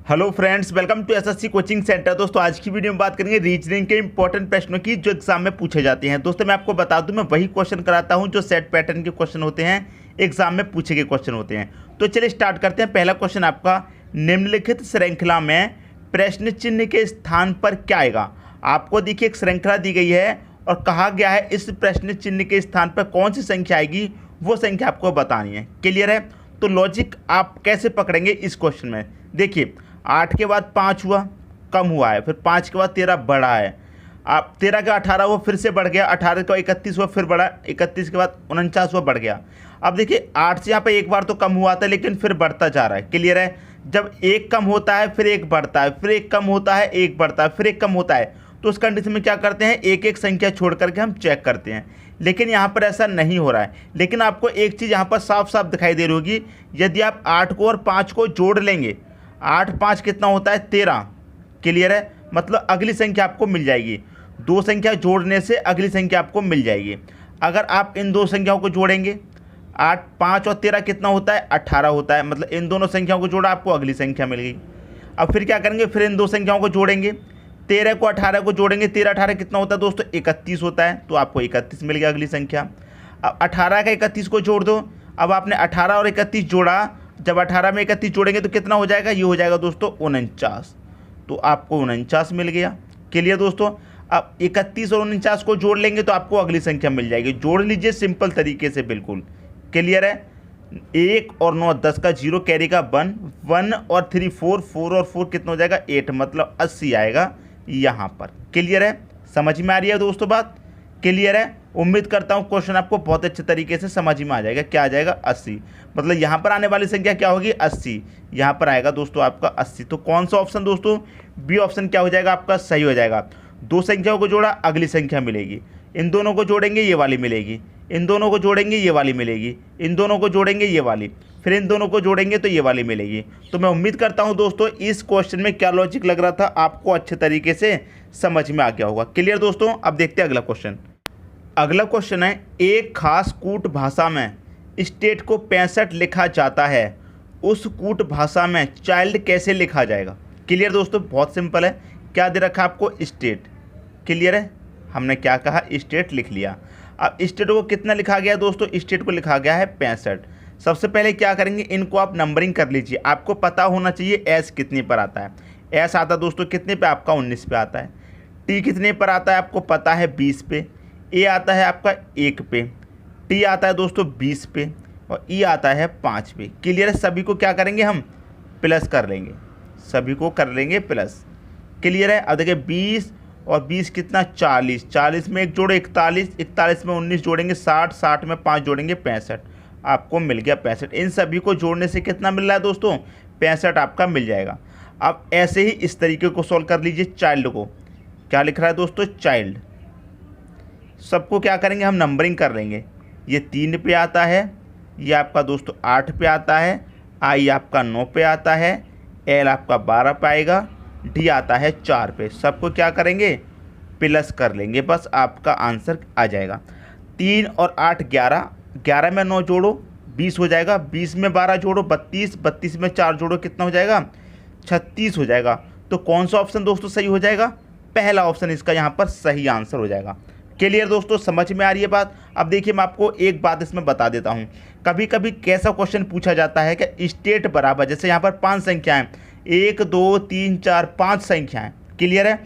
Hello friends, welcome to SSC coaching centre. दोस्तों आज की वीडियो में बात करेंगे रीजनिंग के इंपॉर्टेंट प्रश्नों की जो एग्जाम में पूछे जाते हैं। दोस्तों मैं आपको बता दूं, मैं वही क्वेश्चन कराता हूं जो सेट पैटर्न के क्वेश्चन होते हैं, एग्जाम में पूछे गए क्वेश्चन होते हैं। तो चलिए स्टार्ट करते हैं। पहला क्वेश्चन आपका, निम्नलिखित श्रृंखला में प्रश्न चिन्ह के स्थान पर क्या आएगा। आपको देखिए एक श्रृंखला दी गई है और कहा गया है इस प्रश्न चिन्ह के स्थान पर कौन सी संख्या आएगी, वो संख्या आपको बतानी है। क्लियर है? तो लॉजिक आप कैसे पकड़ेंगे इस क्वेश्चन में। देखिए 8 के बाद 5 हुआ, कम हुआ है, फिर 5 के बाद 13 बढ़ा है, आप 13 का 18 हुआ, फिर से बढ़ गया, 18 का 31 हुआ, फिर बढ़ा, 31 के बाद 49 हुआ, बढ़ गया। अब देखिए 8 से यहाँ पे एक बार तो कम हुआ था लेकिन फिर बढ़ता जा रहा है। क्लियर है? जब एक कम होता है फिर एक बढ़ता है, फिर एक कम होता है, एक बढ़ता है, फिर एक कम होता है, तो उस कंडीशन में क्या करते हैं, एक एक संख्या छोड़ करके हम चेक करते हैं। लेकिन यहाँ पर ऐसा नहीं हो रहा है। लेकिन आपको एक चीज़ यहाँ पर साफ साफ दिखाई दे रही होगी, यदि आप 8 को और 5 को जोड़ लेंगे, 8 5 कितना होता है, 13। क्लियर है? मतलब अगली संख्या आपको मिल जाएगी। दो संख्या जोड़ने से अगली संख्या आपको मिल जाएगी। अगर आप इन दो संख्याओं को जोड़ेंगे, 8 5 और 13 कितना होता है, 18 होता है। मतलब इन दोनों संख्याओं को जोड़ा, आपको अगली संख्या मिल गई। अब फिर क्या करेंगे, फिर इन दो संख्याओं को जोड़ेंगे, 13 को 18 को जोड़ेंगे, 13 18 कितना होता है दोस्तों, 31 होता है। तो आपको 31 मिल गया अगली संख्या। अब 18 का 31 को जोड़ दो। अब आपने 18 और 31 जोड़ा, जब 18 में 31 जोड़ेंगे तो कितना हो जाएगा, ये हो जाएगा दोस्तों 49। तो आपको 49 मिल गया। क्लियर दोस्तों? अब 31 और 49 को जोड़ लेंगे तो आपको अगली संख्या मिल जाएगी। जोड़ लीजिए सिंपल तरीके से, बिल्कुल क्लियर है। 1 और 9 10 का 0 कैरी का 1, 1 और 3 4, 4 और 4 कितना हो जाएगा, 8, मतलब 80 आएगा यहाँ पर। क्लियर है? समझ में आ रही है दोस्तों बात? क्लियर है? उम्मीद करता हूँ क्वेश्चन आपको बहुत अच्छे तरीके से समझ में आ जाएगा। क्या आ जाएगा, 80। मतलब यहाँ पर आने वाली संख्या क्या होगी, 80। यहाँ पर आएगा दोस्तों आपका 80। तो कौन सा ऑप्शन दोस्तों, बी ऑप्शन क्या हो जाएगा आपका, सही हो जाएगा। दो संख्याओं को जोड़ा, अगली संख्या मिलेगी। इन दोनों को जोड़ेंगे, ये वाली मिलेगी। इन दोनों को जोड़ेंगे, ये वाली मिलेगी। इन दोनों को जोड़ेंगे, ये वाली। फिर इन दोनों को जोड़ेंगे तो ये वाली मिलेगी। तो मैं उम्मीद करता हूं दोस्तों इस क्वेश्चन में क्या लॉजिक लग रहा था आपको अच्छे तरीके से समझ में आ गया होगा। क्लियर दोस्तों? अब देखते हैं अगला क्वेश्चन। अगला क्वेश्चन है, एक खास कूट भाषा में स्टेट को 65 लिखा जाता है, उस कूट भाषा में चाइल्ड कैसे लिखा जाएगा। क्लियर दोस्तों? बहुत सिंपल है। क्या दे रखा है आपको, स्टेट। क्लियर है? हमने क्या कहा, स्टेट लिख लिया। अब स्टेट को कितना लिखा गया दोस्तों, स्टेट को लिखा गया है 65। सबसे पहले क्या करेंगे, इनको आप नंबरिंग कर लीजिए। आपको पता होना चाहिए एस कितने पर आता है। एस आता है दोस्तों कितने पे, आपका 19 पे आता है। टी कितने पर आता है, आपको पता है 20 पे। ए आता है आपका 1 पे। टी आता है दोस्तों 20 पे। और ई आता है 5 पे। क्लियर है? सभी को क्या करेंगे, हम प्लस कर लेंगे, सभी को कर लेंगे प्लस। क्लियर है? अब देखिए 20 और 20 कितना, 40, 40 में एक जोड़ो 41, 41 में 19 जोड़ेंगे 60, 60 में 5 जोड़ेंगे 65, आपको मिल गया 65। इन सभी को जोड़ने से कितना मिल रहा है दोस्तों, 65 आपका मिल जाएगा। अब ऐसे ही इस तरीके को सॉल्व कर लीजिए। चाइल्ड को क्या लिख रहा है दोस्तों, चाइल्ड। सबको क्या करेंगे, हम नंबरिंग कर लेंगे। ये 3 पे आता है, ये आपका दोस्तों 8 पे आता है, आई आपका 9 पे आता है, एल आपका 12 पे आएगा, डी आता है 4 पे। सबको क्या करेंगे, प्लस कर लेंगे, बस आपका आंसर आ जाएगा। 3 और 8 11, 11 में 9 जोड़ो 20 हो जाएगा, 20 में 12 जोड़ो 32, 32 में 4 जोड़ो कितना हो जाएगा, 36 हो जाएगा। तो कौन सा ऑप्शन दोस्तों सही हो जाएगा, पहला ऑप्शन इसका यहाँ पर सही आंसर हो जाएगा। क्लियर दोस्तों? समझ में आ रही है बात? अब देखिए मैं आपको एक बात इसमें बता देता हूँ। कभी कभी कैसा क्वेश्चन पूछा जाता है कि स्टेट बराबर, जैसे यहाँ पर 5 संख्याएं, 1 2 3 4 5 संख्याएं। क्लियर है?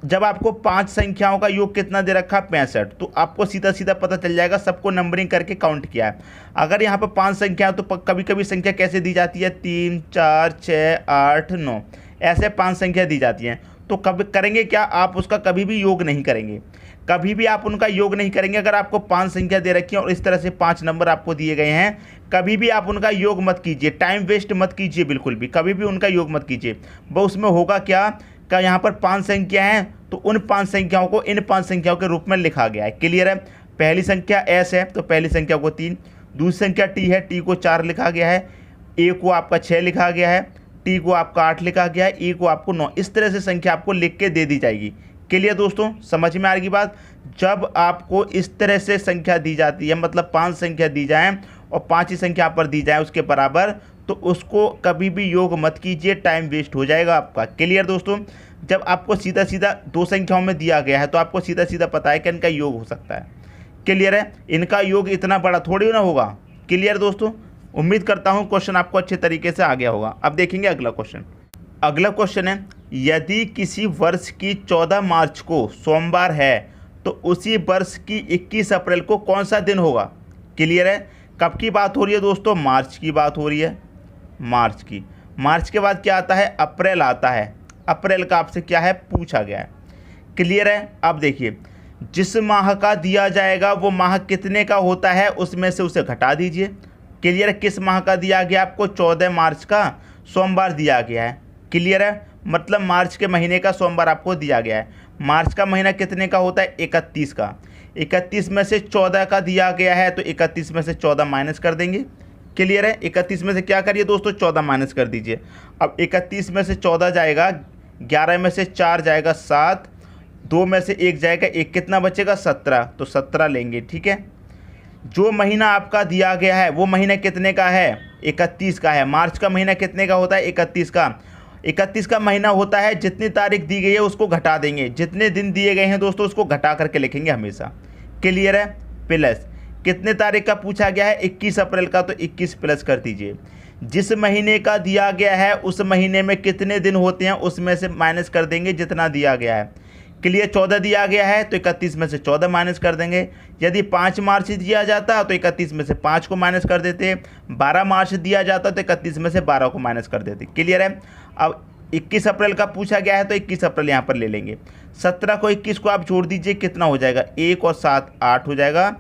जब आपको 5 संख्याओं का योग कितना दे रखा है, 65, तो आपको सीधा सीधा पता चल जाएगा, सबको नंबरिंग करके काउंट किया है। अगर यहाँ पर 5 संख्याएं तो कभी कभी संख्या कैसे दी जाती है, 3 4 6 8 9, ऐसे 5 संख्या दी जाती हैं। तो कब करेंगे क्या, आप उसका कभी भी योग नहीं करेंगे, कभी भी आप उनका योग नहीं करेंगे। अगर आपको 5 संख्या दे रखी है और इस तरह से 5 नंबर आपको दिए गए हैं, कभी भी आप उनका योग मत कीजिए, टाइम वेस्ट मत कीजिए, बिल्कुल भी कभी भी उनका योग मत कीजिए। वो उसमें होगा क्या यहाँ पर 5 संख्या हैं तो उन 5 संख्याओं को इन 5 संख्याओं के रूप में लिखा गया है। क्लियर है? पहली संख्या एस है तो पहली संख्या को 3, दूसरी संख्या टी है, टी को 4 लिखा गया है, ए को आपका 6 लिखा गया है, टी को आपका 8 लिखा गया है, ई को आपको 9। इस तरह से संख्या आपको लिख के दे दी जाएगी। क्लियर दोस्तों? समझ में आ रही बात? जब आपको इस तरह से संख्या दी जाती है, मतलब 5 संख्या दी जाए और 5 ही संख्या पर दी जाए उसके बराबर, तो उसको कभी भी योग मत कीजिए, टाइम वेस्ट हो जाएगा आपका। क्लियर दोस्तों, जब आपको सीधा सीधा दो संख्याओं में दिया गया है तो आपको सीधा सीधा पता है कि इनका योग हो सकता है। क्लियर है, इनका योग इतना बड़ा थोड़ी ना होगा। क्लियर दोस्तों, उम्मीद करता हूँ क्वेश्चन आपको अच्छे तरीके से आ गया होगा। अब देखेंगे अगला क्वेश्चन। अगला क्वेश्चन है, यदि किसी वर्ष की 14 मार्च को सोमवार है तो उसी वर्ष की 21 अप्रैल को कौन सा दिन होगा। क्लियर है, कब की बात हो रही है दोस्तों, मार्च की बात हो रही है, मार्च की। मार्च के बाद क्या आता है, अप्रैल आता है। अप्रैल का आपसे क्या है पूछा गया है। क्लियर है, अब देखिए जिस माह का दिया जाएगा वो माह कितने का होता है उसमें से उसे घटा दीजिए। क्लियर है, किस माह का दिया गया आपको, 14 मार्च का सोमवार दिया गया है। क्लियर है, मतलब मार्च के महीने का सोमवार आपको दिया गया है। मार्च का महीना कितने का होता है, 31 का। 31 में से 14 का दिया गया है तो 31 में से 14 माइनस कर देंगे। क्लियर है, 31 में से क्या करिए दोस्तों, 14 माइनस कर दीजिए। अब 31 में से 14 जाएगा, 11 में से 4 जाएगा 7, 2 में से 1 जाएगा 1, कितना बचेगा 17, तो 17 लेंगे। ठीक है, जो महीना आपका दिया गया है वो महीना कितने का है, 31 का है। मार्च का महीना कितने का होता है, 31 का। 31 का महीना होता है, जितनी तारीख दी गई है उसको घटा देंगे, जितने दिन दिए गए हैं दोस्तों उसको घटा करके लिखेंगे हमेशा। क्लियर है, प्लस कितने तारीख का पूछा गया है, 21 अप्रैल का, तो 21 प्लस कर दीजिए। जिस महीने का दिया गया है उस महीने में कितने दिन होते हैं उसमें से माइनस कर देंगे जितना दिया गया है। क्लियर, 14 दिया गया है तो 31 में से 14 माइनस कर देंगे। यदि 5 मार्च दिया जाता तो 31 में से 5 को माइनस कर देते। 12 मार्च दिया जाता तो 31 में से 12 को माइनस कर देते। क्लियर है, अब 21 अप्रैल का पूछा गया है तो 21 अप्रैल यहाँ पर ले लेंगे। 17 को 21 को आप जोड़ दीजिए, कितना हो जाएगा, 1 और 7 8 हो जाएगा,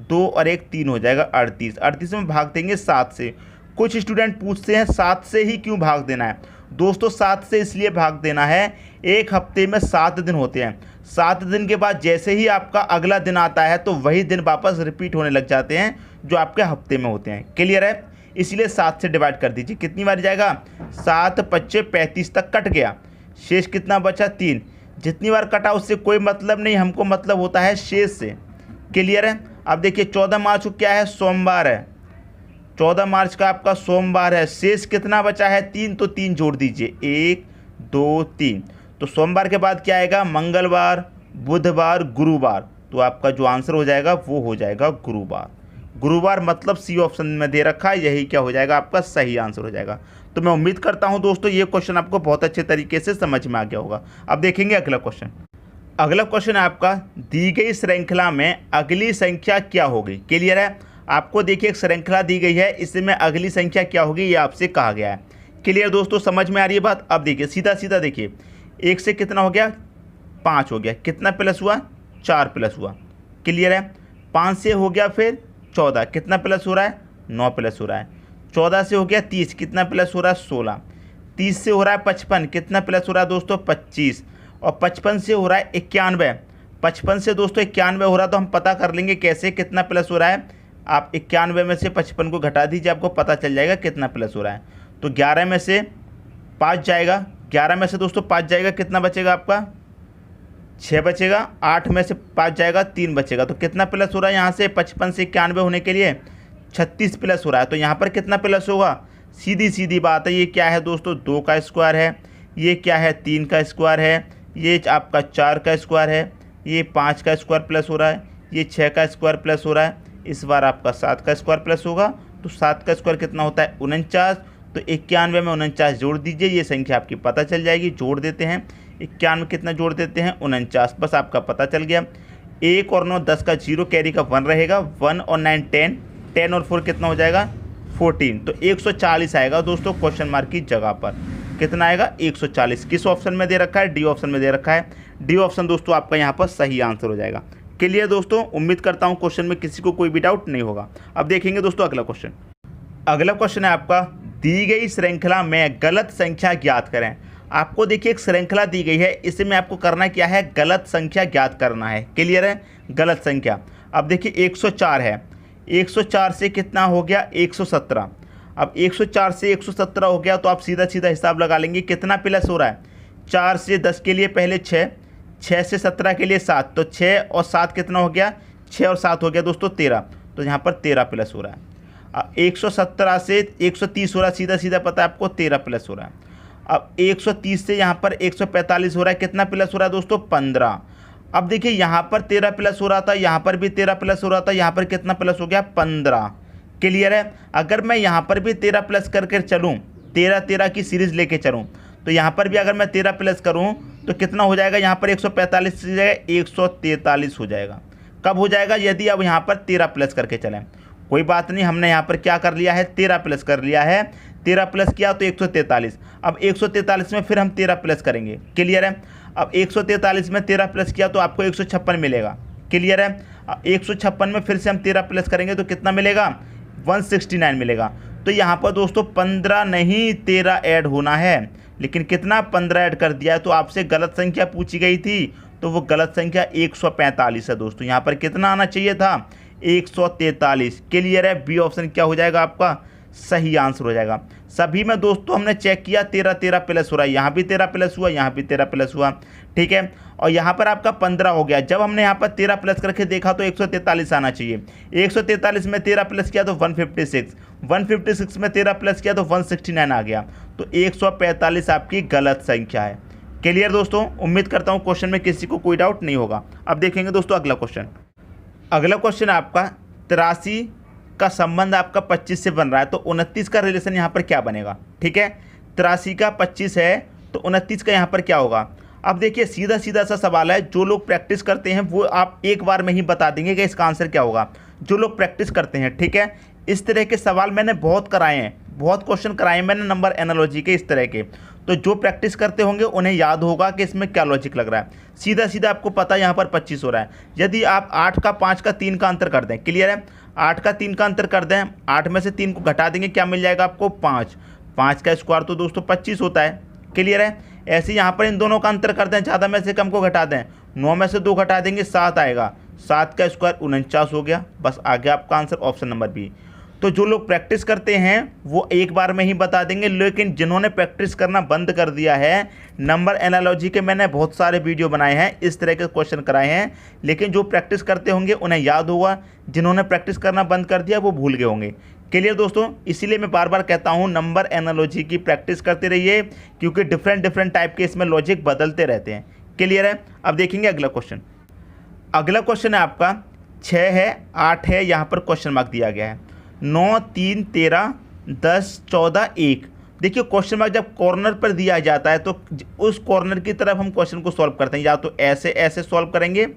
2 और 1 3 हो जाएगा 38। 38 में भाग देंगे 7 से। कुछ स्टूडेंट पूछते हैं 7 से ही क्यों भाग देना है। दोस्तों 7 से इसलिए भाग देना है, एक हफ्ते में 7 दिन होते हैं। 7 दिन के बाद जैसे ही आपका अगला दिन आता है तो वही दिन वापस रिपीट होने लग जाते हैं जो आपके हफ्ते में होते हैं। क्लियर है, इसलिए 7 से डिवाइड कर दीजिए। कितनी बार जाएगा, 7 5 35 तक कट गया, शेष कितना बचा 3। जितनी बार कटा उससे कोई मतलब नहीं, हमको मतलब होता है शेष से। क्लियर है, अब देखिए 14 मार्च को क्या है, सोमवार है। 14 मार्च का आपका सोमवार है, शेष कितना बचा है 3, तो 3 जोड़ दीजिए, 1 2 3। तो सोमवार के बाद क्या आएगा, मंगलवार बुधवार गुरुवार, तो आपका जो आंसर हो जाएगा वो हो जाएगा गुरुवार। गुरुवार मतलब सी ऑप्शन में दे रखा है, यही क्या हो जाएगा आपका सही आंसर हो जाएगा। तो मैं उम्मीद करता हूं दोस्तों ये क्वेश्चन आपको बहुत अच्छे तरीके से समझ में आ गया होगा। अब देखेंगे अगला क्वेश्चन। अगला क्वेश्चन है आपका, दी गई श्रृंखला में अगली संख्या क्या होगी। क्लियर है, आपको देखिए एक श्रृंखला दी गई है, इसमें अगली संख्या क्या होगी ये आपसे कहा गया है। क्लियर दोस्तों, समझ में आ रही है बात। अब देखिए सीधा सीधा देखिए, 1 से कितना हो गया, 5 हो गया, कितना प्लस हुआ, 4 प्लस हुआ। क्लियर है, 5 से हो गया फिर 14, कितना प्लस हो रहा है, 9 प्लस हो रहा है। 14 से हो गया 30, कितना प्लस हो रहा है, 16। 30 से हो रहा है 55, कितना प्लस हो रहा है दोस्तों, 25। और 55 से हो रहा है 91। 55 से दोस्तों 91 हो रहा है, तो हम पता कर लेंगे कैसे, कितना प्लस हो रहा है। आप 91 में से 55 को घटा दीजिए, आपको पता चल जाएगा कितना प्लस हो रहा है। तो 11 में से 5 जाएगा, 11 में से दोस्तों 5 जाएगा, कितना बचेगा आपका, 6 बचेगा। 8 में से 5 जाएगा, 3 बचेगा। तो कितना प्लस हो रहा है यहाँ से, 55 से 91 होने के लिए 36 प्लस हो रहा है। तो यहाँ पर कितना प्लस होगा, सीधी सीधी बात है, ये क्या है दोस्तों, 2 का स्क्वायर है, ये क्या है 3 का स्क्वायर है, ये आपका 4 का स्क्वायर है, ये 5 का स्क्वायर प्लस हो रहा है, ये 6 का स्क्वायर प्लस हो रहा है, इस बार आपका 7 का स्क्वायर प्लस होगा। तो 7 का स्क्वायर कितना होता है, 49। तो 91 में 49 जोड़ दीजिए, ये संख्या आपकी पता चल जाएगी। जोड़ देते हैं, 91 कितना जोड़ देते हैं, 49, बस आपका पता चल गया। 1 और 9 10 का 0 कैरी का 1 रहेगा, 1 और 9 10, 10 और 4 कितना हो जाएगा 14। तो 140 आएगा दोस्तों क्वेश्चन मार्क की जगह पर, कितना आएगा 140। किस ऑप्शन में दे रखा है, डी ऑप्शन में दे रखा है। डी ऑप्शन दोस्तों आपका यहाँ पर सही आंसर हो जाएगा। क्लियर दोस्तों, उम्मीद करता हूँ क्वेश्चन में किसी को कोई भी डाउट नहीं होगा। अब देखेंगे दोस्तों अगला क्वेश्चन। अगला क्वेश्चन है आपका, दी गई श्रृंखला में गलत संख्या ज्ञात करें। आपको देखिए एक श्रृंखला दी गई है, इसमें आपको करना क्या है, गलत संख्या ज्ञात करना है। क्लियर है, गलत संख्या। अब देखिए 104 है, 104 से कितना हो गया 117। अब 104 से 117 हो गया तो आप सीधा सीधा हिसाब लगा लेंगे कितना प्लस हो रहा है। 4 से 10 के लिए पहले 6, 6 से 17 के लिए 7, तो 6 और 7 कितना हो गया, 6 और 7 हो गया दोस्तों 13। तो यहाँ पर 13 प्लस हो रहा है। 117 से 130 हो रहा है, सीधा सीधा पता है आपको 13 प्लस हो रहा है। अब 130 से यहाँ पर 145 हो रहा है, कितना प्लस हो रहा है दोस्तों 15। अब देखिए यहाँ पर 13 प्लस हो रहा था, यहाँ पर भी 13 प्लस हो रहा था, यहाँ पर कितना प्लस हो गया 15। क्लियर है। अगर मैं यहाँ पर भी 13 प्लस करके चलूँ, 13 की सीरीज़ लेके चलूँ, तो यहाँ पर भी अगर मैं 13 प्लस करूँ तो कितना हो जाएगा, यहाँ पर 145 से जगह 143 हो जाएगा। कब हो जाएगा, यदि अब यहाँ पर 13 प्लस करके चलें। कोई बात नहीं, हमने यहाँ पर क्या कर लिया है 13 प्लस कर लिया है, 13 प्लस किया तो 143। अब 143 में फिर हम 13 प्लस करेंगे। क्लियर है। अब 143 में 13 प्लस किया तो आपको 156 मिलेगा। क्लियर है। अब 156 में फिर से हम 13 प्लस करेंगे तो कितना मिलेगा 169 मिलेगा। तो यहाँ पर दोस्तों 15 नहीं 13 ऐड होना है, लेकिन कितना 15 ऐड कर दिया है। तो आपसे गलत संख्या पूछी गई थी, तो वो गलत संख्या 145 है दोस्तों। यहाँ पर कितना आना चाहिए था 143। क्लियर है। बी ऑप्शन क्या हो जाएगा आपका सही आंसर हो जाएगा। सभी में दोस्तों हमने चेक किया 13 प्लस हो रहा है, यहाँ भी 13 प्लस हुआ, यहाँ भी 13 प्लस हुआ। ठीक है। और यहाँ पर आपका 15 हो गया। जब हमने यहाँ पर 13 प्लस करके देखा तो 143 आना चाहिए। 143 में 13 प्लस किया तो 156, 156 में 13 प्लस किया तो 169 आ गया। तो 145 आपकी गलत संख्या है। क्लियर दोस्तों। उम्मीद करता हूँ क्वेश्चन में किसी को कोई डाउट नहीं होगा। अब देखेंगे दोस्तों अगला क्वेश्चन। अगला क्वेश्चन आपका 83 का संबंध आपका 25 से बन रहा है, तो 29 का रिलेशन यहाँ पर क्या बनेगा। ठीक है। 83 का 25 है तो 29 का यहाँ पर क्या होगा। अब देखिए सीधा सीधा सा सवाल है, जो लोग प्रैक्टिस करते हैं वो आप एक बार में ही बता देंगे कि इसका आंसर क्या होगा, जो लोग प्रैक्टिस करते हैं। ठीक है। इस तरह के सवाल मैंने बहुत कराए हैं, बहुत क्वेश्चन कराए हैं मैंने नंबर एनालॉजी के इस तरह के। तो जो प्रैक्टिस करते होंगे उन्हें याद होगा कि इसमें क्या लॉजिक लग रहा है। सीधा सीधा आपको पता है यहाँ पर 25 हो रहा है। यदि आप 8 का 5 का 3 का अंतर कर दें। क्लियर है। 8 का 3 का अंतर कर दें, 8 में से 3 को घटा देंगे, क्या मिल जाएगा आपको 5। 5 का स्क्वायर तो दोस्तों 25 होता है। क्लियर है। ऐसे यहाँ पर इन दोनों का अंतर कर दें, ज़्यादा में से कम को घटा दें, 9 में से 2 घटा देंगे 7 आएगा, 7 का स्क्वायर 49 हो गया। बस आ गया आपका आंसर ऑप्शन नंबर बी। तो जो लोग प्रैक्टिस करते हैं वो एक बार में ही बता देंगे, लेकिन जिन्होंने प्रैक्टिस करना बंद कर दिया है, नंबर एनालॉजी के मैंने बहुत सारे वीडियो बनाए हैं, इस तरह के क्वेश्चन कराए हैं, लेकिन जो प्रैक्टिस करते होंगे उन्हें याद होगा, जिन्होंने प्रैक्टिस करना बंद कर दिया वो भूल गए होंगे। क्लियर दोस्तों। इसीलिए मैं बार बार कहता हूँ नंबर एनालॉजी की प्रैक्टिस करते रहिए, क्योंकि डिफरेंट टाइप के इसमें लॉजिक बदलते रहते हैं। क्लियर है। अब देखेंगे अगला क्वेश्चन। अगला क्वेश्चन है आपका 6 है 8 है, यहाँ पर क्वेश्चन मार्क दिया गया है। 9 3 13 10 14 1। देखिए क्वेश्चन मार्क जब कॉर्नर पर दिया जाता है तो उस कॉर्नर की तरफ हम क्वेश्चन को सॉल्व करते हैं, या तो ऐसे ऐसे सॉल्व करेंगे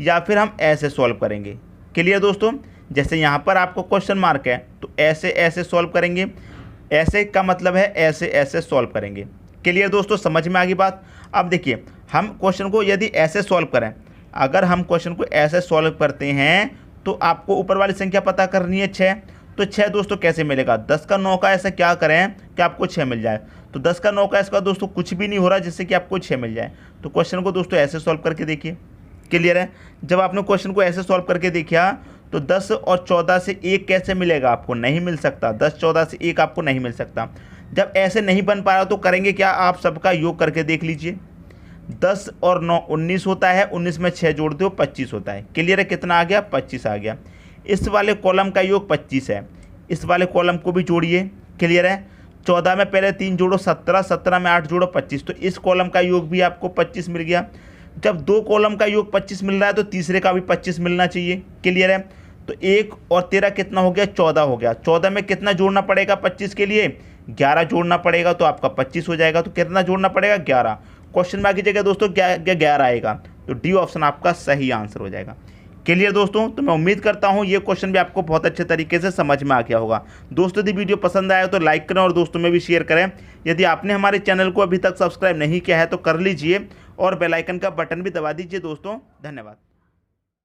या फिर हम ऐसे सॉल्व करेंगे। क्लियर दोस्तों। जैसे यहाँ पर आपको क्वेश्चन मार्क है तो ऐसे ऐसे सॉल्व करेंगे, ऐसे का मतलब है ऐसे ऐसे सॉल्व करेंगे। क्लियर दोस्तों। समझ में आ गई बात। अब देखिए हम क्वेश्चन को यदि ऐसे सॉल्व करें, अगर हम क्वेश्चन को ऐसे सॉल्व करते हैं तो आपको ऊपर वाली संख्या पता करनी है 6। तो 6 दोस्तों कैसे मिलेगा, 10 का 9 का ऐसा क्या करें कि आपको 6 मिल जाए। तो 10 का 9 का इसका दोस्तों कुछ भी नहीं हो रहा जिससे कि आपको 6 मिल जाए। तो क्वेश्चन को दोस्तों ऐसे सॉल्व करके देखिए। क्लियर है। जब आपने क्वेश्चन को ऐसे सॉल्व करके देखा तो 10 और 14 से 1 कैसे मिलेगा, आपको नहीं मिल सकता। 10 14 से 1 आपको नहीं मिल सकता। जब ऐसे नहीं बन पा रहा तो करेंगे क्या, आप सबका योग करके देख लीजिए। 10 और 9 19 होता है, 19 में 6 जोड़ दो 25 होता है। क्लियर है। कितना आ गया 25 आ गया। इस वाले कॉलम का योग 25 है, इस वाले कॉलम को भी जोड़िए। क्लियर है। 14 में पहले 3 जोड़ो 17, 17 में 8 जोड़ो 25, तो इस कॉलम का योग भी आपको 25 मिल गया। जब 2 कॉलम का योग 25 मिल रहा है तो तीसरे का भी 25 मिलना चाहिए। क्लियर है। तो 1 और 13 कितना हो गया 14 हो गया। 14 में कितना जोड़ना पड़ेगा 25 के लिए, 11 जोड़ना पड़ेगा, तो आपका 25 हो जाएगा। तो कितना जोड़ना पड़ेगा 11। क्वेश्चन मार्क की जगह दोस्तों 11 आएगा। तो डी ऑप्शन आपका सही आंसर हो जाएगा। क्लियर दोस्तों। तो मैं उम्मीद करता हूं ये क्वेश्चन भी आपको बहुत अच्छे तरीके से समझ में आ गया होगा। दोस्तों यदि वीडियो पसंद आया तो लाइक करें और दोस्तों में भी शेयर करें। यदि आपने हमारे चैनल को अभी तक सब्सक्राइब नहीं किया है तो कर लीजिए और बेल आइकन का बटन भी दबा दीजिए दोस्तों। धन्यवाद।